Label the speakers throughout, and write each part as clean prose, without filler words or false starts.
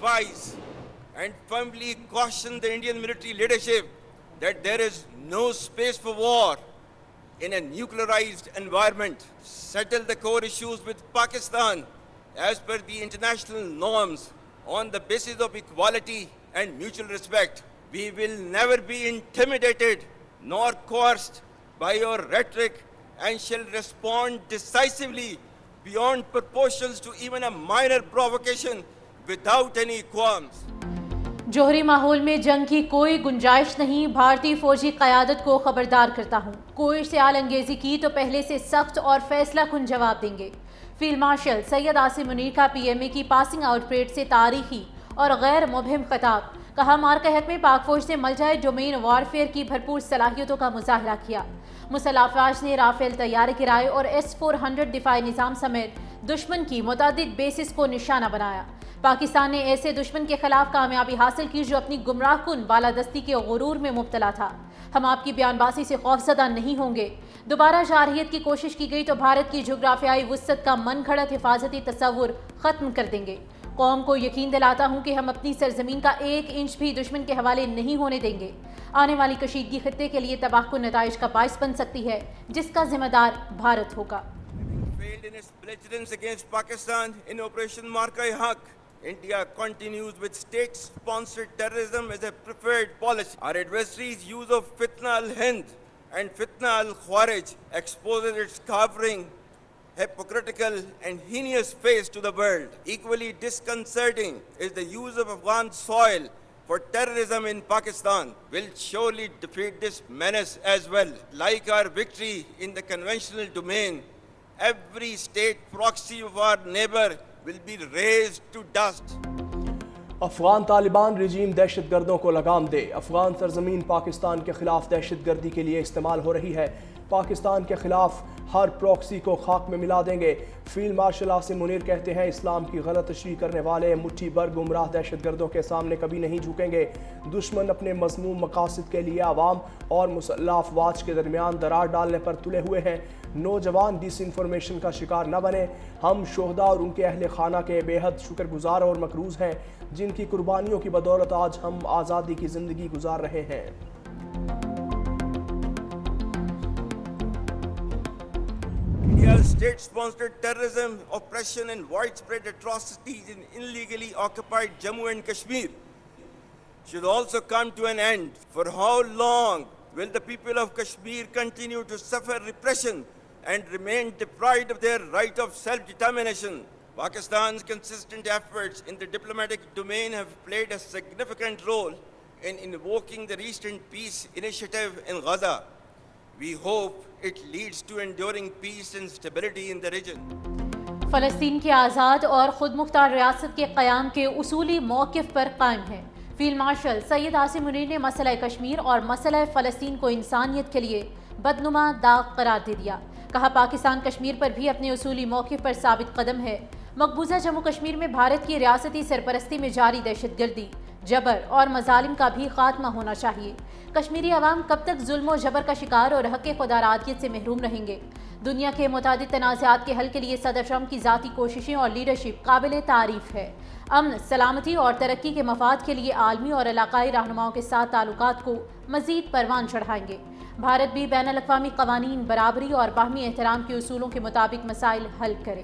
Speaker 1: advise and firmly caution the Indian military leadership that there is no space for war in a nuclearized environment. Settle the core issues with Pakistan as per the international norms on the basis of equality and mutual respect. We will never be intimidated nor coerced by your rhetoric and shall respond decisively beyond proportions to even a minor provocation without any qualms.
Speaker 2: جوہری ماحول میں جنگ کی کوئی گنجائش نہیں. بھارتی فوجی قیادت کو خبردار کرتا ہوں، کوئی اشتعال انگیزی کی تو پہلے سے سخت اور فیصلہ کن جواب دیں گے. فیلڈ مارشل سید عاصم منیر کا پی ایم اے کی پاسنگ آؤٹ پریڈ سے تاریخی اور غیر مبہم خطاب. کہا مارکہ حق میں پاک فوج نے ملجائے ڈومین وارفیئر کی بھرپور صلاحیتوں کا مظاہرہ کیا. مسلح افواج نے رافیل طیارے گرائے اور S-400 دفاعی نظام سمیت دشمن کی متعدد بیسز کو نشانہ بنایا. پاکستان نے ایسے دشمن کے خلاف کامیابی حاصل کی جو اپنی گمراہ کن بالادستی کے غرور میں مبتلا تھا. ہم آپ کی بیان بازی سے خوفزدہ نہیں ہوں گے. دوبارہ جارحیت کی کوشش کی گئی تو بھارت کی جغرافیائی وسعت کا من گھڑت حفاظتی تصور ختم کر دیں گے. قوم کو یقین دلاتا ہوں کہ ہم اپنی سرزمین کا 1 انچ بھی دشمن کے حوالے نہیں ہونے دیں گے. آنے والی کشیدگی خطے کے لیے تباہ کن نتائج کا باعث بن سکتی ہے جس کا ذمہ دار بھارت ہوگا.
Speaker 1: Failed in its belligerence against Pakistan in Operation Marka-e-Haq, India continues with state-sponsored terrorism as a preferred policy. Our adversaries' use of Fitna al-Hind and Fitna al-Khwarij exposes its cowering, hypocritical and heinous face to the world. Equally disconcerting is the use of Afghan soil for terrorism in Pakistan. Will surely defeat this menace as well. Like our victory in the conventional domain, every state proxy of our neighbor will be raised to dust.
Speaker 3: Afghan Taliban رجیم دہشت گردوں کو لگام دے. افغان سرزمین پاکستان کے خلاف دہشت گردی کے لیے استعمال ہو رہی ہے. پاکستان کے خلاف ہر پروکسی کو خاک میں ملا دیں گے. فیلڈ مارشل عاصم منیر کہتے ہیں اسلام کی غلط تشریح کرنے والے مٹھی بھر گمراہ دہشت گردوں کے سامنے کبھی نہیں جھکیں گے. دشمن اپنے مذموم مقاصد کے لیے عوام اور مسلح افواج کے درمیان درار ڈالنے پر تلے ہوئے ہیں. نوجوان ڈس انفارمیشن کا شکار نہ بنے. ہم شہداء اور ان کے اہل خانہ کے بے حد شکر گزار اور مقروض ہیں جن کی قربانیوں کی بدولت آج ہم آزادی کی زندگی گزار رہے ہیں.
Speaker 1: India's state-sponsored terrorism, oppression and widespread atrocities in illegally occupied Jammu and Kashmir should also come to an end. For how long will the people of Kashmir continue to suffer repression and remain deprived of their right of self-determination? Pakistan's consistent efforts in the diplomatic domain have played a significant role in invoking the recent peace initiative in Gaza. We hope it leads to enduring peace and stability in the region.
Speaker 2: فلسطین کی آزاد اور خود مختار ریاست کے قیام کے اصولی موقف پر قائم ہے. فیلڈ مارشل سید عاصم منیر نے مسئلہ کشمیر اور مسئلہ فلسطین کو انسانیت کے لیے بدنما داغ قرار دے دیا. کہا پاکستان کشمیر پر بھی اپنے اصولی موقف پر ثابت قدم ہے. مقبوضہ جموں کشمیر میں بھارت کی ریاستی سرپرستی میں جاری دہشت گردی، جبر اور مظالم کا بھی خاتمہ ہونا چاہیے. کشمیری عوام کب تک ظلم و جبر کا شکار اور حق خدا رعیت سے محروم رہیں گے؟ دنیا کے متعدد تنازعات کے حل کے لیے صدر ٹرمپ کی ذاتی کوششیں اور لیڈرشپ قابل تعریف ہے. امن، سلامتی اور ترقی کے مفاد کے لیے عالمی اور علاقائی رہنماؤں کے ساتھ تعلقات کو مزید پروان چڑھائیں گے. بھارت بھی بین الاقوامی قوانین، برابری اور باہمی احترام کے اصولوں کے مطابق مسائل حل کرے.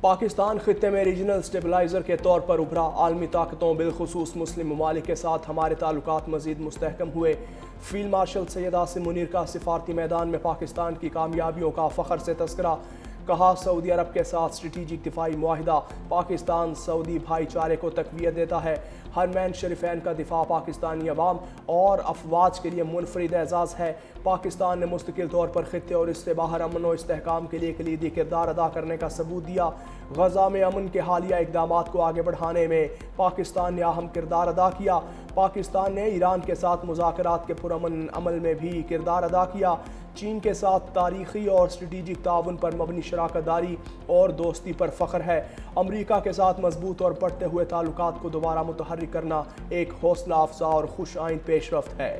Speaker 3: پاکستان خطے میں ریجنل سٹیبلائزر کے طور پر ابھرا. عالمی طاقتوں بالخصوص مسلم ممالک کے ساتھ ہمارے تعلقات مزید مستحکم ہوئے. فیلڈ مارشل سید عاصم منیر کا سفارتی میدان میں پاکستان کی کامیابیوں کا فخر سے تذکرہ. کہا سعودی عرب کے ساتھ اسٹریٹجک دفاعی معاہدہ پاکستان سعودی بھائی چارے کو تقویت دیتا ہے. حرمین شریفین کا دفاع پاکستانی عوام اور افواج کے لیے منفرد اعزاز ہے. پاکستان نے مستقل طور پر خطے اور اس سے باہر امن و استحکام کے لیے کلیدی کردار ادا کرنے کا ثبوت دیا. غزہ میں امن کے حالیہ اقدامات کو آگے بڑھانے میں پاکستان نے اہم کردار ادا کیا. پاکستان نے ایران کے ساتھ مذاکرات کے پرامن عمل میں بھی کردار ادا کیا. چین کے ساتھ تاریخی اور اسٹریٹجک تعاون پر مبنی شراکت داری اور دوستی پر فخر ہے. امریکہ کے ساتھ مضبوط اور بڑھتے ہوئے تعلقات کو دوبارہ متحرک کرنا ایک حوصلہ افزا اور خوش آئند پیش رفت ہے.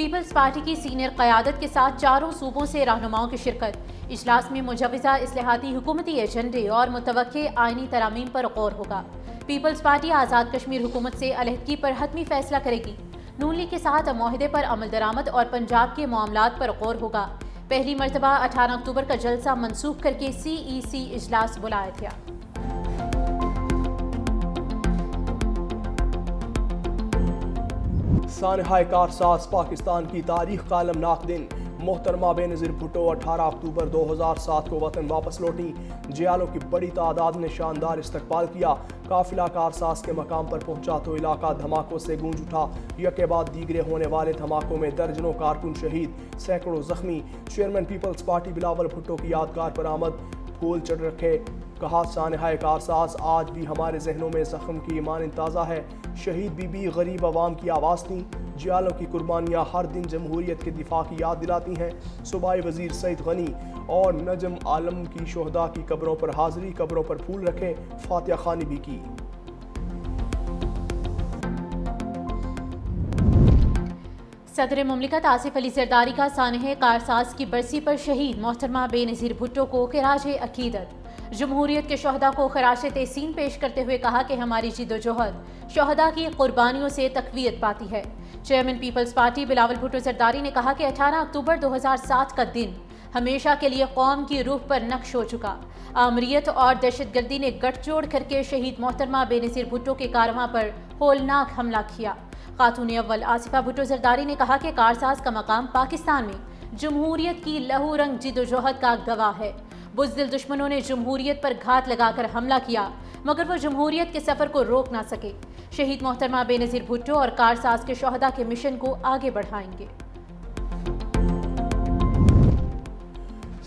Speaker 2: پیپلز پارٹی کی سینئر قیادت کے ساتھ چاروں صوبوں سے رہنماؤں کی شرکت۔ اجلاس میں مجوزہ اصلاحاتی حکومتی ایجنڈے اور متوقع آئینی ترامیم پر غور ہوگا۔ پیپلز پارٹی آزاد کشمیر حکومت سے علیحدگی پر حتمی فیصلہ کرے گی۔ نون لیگ کے ساتھ معاہدے پر عمل درآمد اور پنجاب کے معاملات پر غور ہوگا۔ پہلی مرتبہ 18 اکتوبر کا جلسہ منسوخ کر کے CEC اجلاس بلایا گیا۔
Speaker 3: سانحہ کارساز پاکستان کی تاریخ کا المناک دن۔ محترمہ بے نظیر بھٹو 18 اکتوبر 2007 کو وطن واپس لوٹیں۔ جیالوں کی بڑی تعداد نے شاندار استقبال کیا۔ قافلہ کارساز کے مقام پر پہنچا تو علاقہ دھماکوں سے گونج اٹھا۔ یکے بعد دیگرے ہونے والے دھماکوں میں درجنوں کارکن شہید، سینکڑوں زخمی۔ Chairman peoples party Bilawal Bhutto کی یادگار پر آمد، پھول چڑھ رکھے۔ کہا سانحہ کارساز آج بھی ہمارے ذہنوں میں زخم کی مانند تازہ ہے۔ شہید بی بی غریب عوام کی آواز تھیں۔ جیالوں کی قربانیاں ہر دن جمہوریت کے دفاع کی یاد دلاتی ہیں۔ صوبائی وزیر سعید غنی اور نجم عالم کی شہداء کی قبروں پر حاضری، قبروں پر پھول رکھے، فاتحہ خوانی بھی کی۔
Speaker 2: صدر مملکت آصف علی زرداری کا سانحہ کارساز کی برسی پر شہید محترمہ بے نظیر بھٹو کو خراج عقیدت۔ جمہوریت کے شہداء کو خراج تحسین پیش کرتے ہوئے کہا کہ ہماری جدوجہد شہداء کی قربانیوں سے تقویت پاتی ہے۔ Chairman peoples party Bilawal Bhutto Zardari نے کہا کہ 18 اکتوبر 2007 کا دن ہمیشہ کے لیے قوم کی روح پر نقش ہو چکا۔ آمریت اور دہشت گردی نے گٹھ جوڑ کر کے شہید محترمہ بے نظیر بھٹو کے کارواں پر ہولناک حملہ کیا۔ خاتون اول آصفہ بھٹو زرداری نے کہا کہ کارساز کا مقام پاکستان میں جمہوریت کی لہو رنگ جدوجہد کا گواہ ہے۔ بزدل دشمنوں نے جمہوریت پر گھات لگا کر حملہ کیا مگر وہ جمہوریت کے سفر کو روک نہ سکے۔ شہید محترمہ بے نظیر بھٹو اور کارساز کے شہداء کے مشن کو آگے بڑھائیں گے۔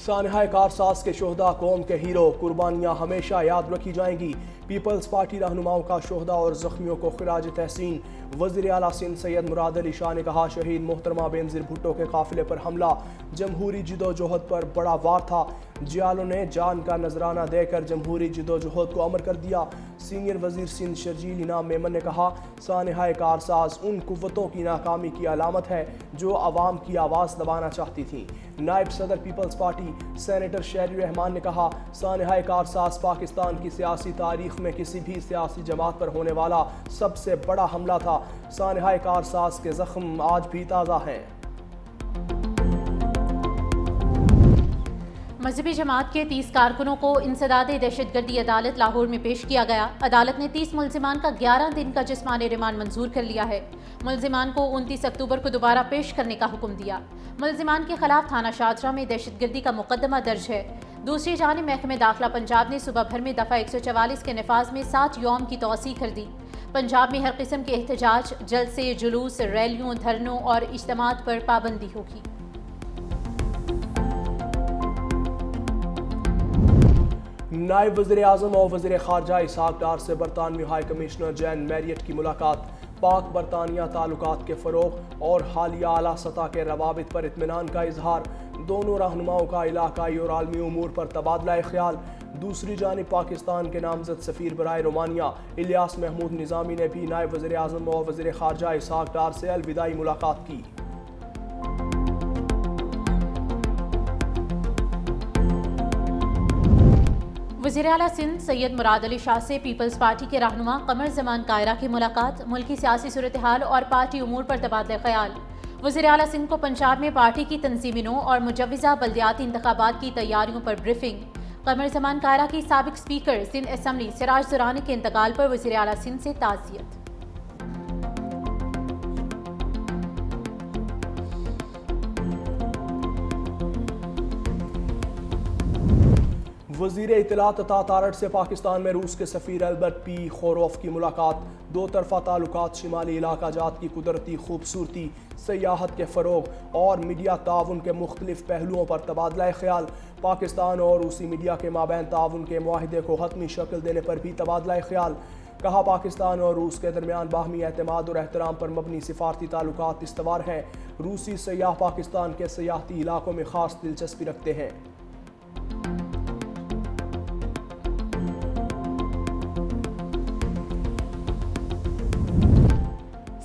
Speaker 3: سانحہ کارساز کے شہداء قوم کے ہیرو، قربانیاں ہمیشہ یاد رکھی جائیں گی۔ پیپلز پارٹی رہنماؤں کا شہداء اور زخمیوں کو خراج تحسین۔ وزیر اعلیٰ سندھ سید مراد علی شاہ نے کہا شہید محترمہ بے نظیر بھٹو کے قافلے پر حملہ جمہوری جدوجہد پر بڑا وار تھا۔ جیالوں نے جان کا نذرانہ دے کر جمہوری جدوجہد کو امر کر دیا۔ سینئر وزیر سندھ شرجیل انعام میمن نے کہا سانحہ کارساز ان قوتوں کی ناکامی کی علامت ہے جو عوام کی آواز دبانا چاہتی تھیں۔ نائب صدر پیپلز پارٹی سینیٹر شہری رحمان نے کہا سانحہ کارساز پاکستان کی سیاسی تاریخ میں کسی بھی سیاسی جماعت پر ہونے والا سب سے بڑا حملہ تھا۔ سانحہ کارساز کے زخم آج بھی تازہ ہیں۔
Speaker 2: مذہبی جماعت کے 30 کارکنوں کو انسداد دہشت گردی عدالت لاہور میں پیش کیا گیا۔ عدالت نے 30 ملزمان کا 11 دن کا جسمانی ریمانڈ منظور کر لیا ہے۔ ملزمان کو 29 اکتوبر کو دوبارہ پیش کرنے کا حکم دیا۔ ملزمان کے خلاف تھانہ شاہجہاں میں دہشت گردی کا مقدمہ درج ہے۔ دوسری جانب محکمہ داخلہ پنجاب نے صبح بھر میں دفعہ 144 کے نفاذ میں 7 یوم کی توسیع کر دی۔ پنجاب میں ہر قسم کے احتجاج، جلسے، جلوس، ریلیوں، دھرنوں اور اجتماعات پر پابندی ہوگی۔
Speaker 3: نائب وزیر اعظم اور وزیر خارجہ اسحاق ڈار سے برطانوی ہائی کمشنر جین میریٹ کی ملاقات۔ پاک برطانیہ تعلقات کے فروغ اور حالیہ اعلیٰ سطح کے روابط پر اطمینان کا اظہار۔ دونوں رہنماؤں کا علاقائی اور عالمی امور پر تبادلہ خیال۔ دوسری جانب پاکستان کے نامزد سفیر برائے رومانیہ الیاس محمود نظامی نے بھی نائب وزیر اعظم اور وزیر خارجہ اسحاق ڈار سے الوداعی ملاقات کی۔
Speaker 2: وزیر اعلیٰ سندھ سید مراد علی شاہ سے پیپلز پارٹی کے رہنما قمر زمان کائرہ کی ملاقات۔ ملکی سیاسی صورتحال اور پارٹی امور پر تبادلہ خیال۔ وزیر اعلیٰ سندھ کو پنجاب میں پارٹی کی تنظیمی نو اور مجوزہ بلدیاتی انتخابات کی تیاریوں پر بریفنگ۔ قمر زمان کائرہ کی سابق اسپیکر سندھ اسمبلی سراج درانی کے انتقال پر وزیر اعلیٰ سندھ سے تعزیت۔
Speaker 3: وزیر اطلاعات عطا تارڑ سے پاکستان میں روس کے سفیر البرٹ پی خوروف کی ملاقات۔ دو طرفہ تعلقات، شمالی علاقہ جات کی قدرتی خوبصورتی، سیاحت کے فروغ اور میڈیا تعاون کے مختلف پہلوؤں پر تبادلہ خیال۔ پاکستان اور روسی میڈیا کے مابین تعاون کے معاہدے کو حتمی شکل دینے پر بھی تبادلہ خیال۔ کہا پاکستان اور روس کے درمیان باہمی اعتماد اور احترام پر مبنی سفارتی تعلقات استوار ہیں۔ روسی سیاح پاکستان کے سیاحتی علاقوں میں خاص دلچسپی رکھتے ہیں۔